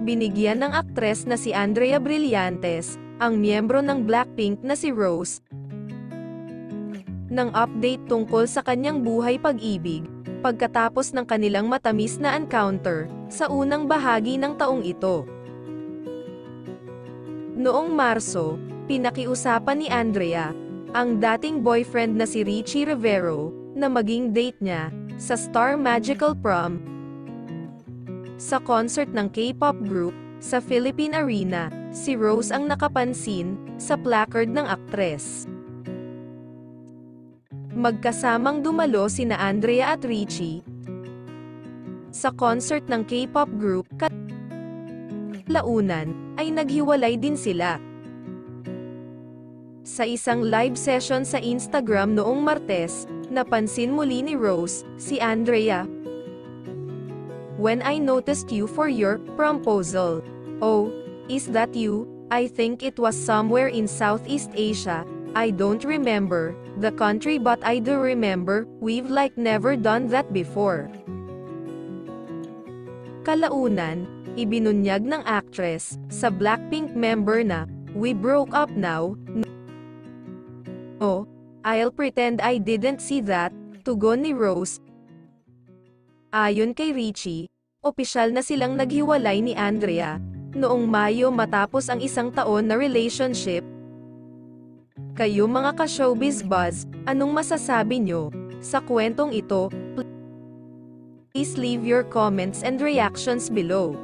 Binigyan ng aktres na si Andrea Brillantes, ang miyembro ng Blackpink na si Rose, ng update tungkol sa kanyang buhay pag-ibig, pagkatapos ng kanilang matamis na encounter, sa unang bahagi ng taong ito. Noong Marso, pinakiusapan ni Andrea, ang dating boyfriend na si Richie Rivero, na maging date niya, sa Star Magical Prom, sa concert ng K-pop group, sa Philippine Arena. Si Rose ang nakapansin, sa placard ng aktres. Magkasamang dumalo sina Andrea at Richie sa concert ng K-pop group. Kalaunan, ay naghiwalay din sila. Sa isang live session sa Instagram noong Martes, napansin muli ni Rose, si Andrea. "When I noticed you for your proposal. Oh, is that you? I think it was somewhere in Southeast Asia. I don't remember the country, but I do remember, we've like never done that before." Kalaunan, ibinunyag ng actress, sa Blackpink member na, "We broke up now. Oh, I'll pretend I didn't see that," tugon ni Rose. Ayon kay Richie, opisyal na silang naghiwalay ni Andrea, noong Mayo matapos ang isang taon na relationship. Kayo mga ka-showbiz buzz, anong masasabi nyo sa kwentong ito? Please leave your comments and reactions below.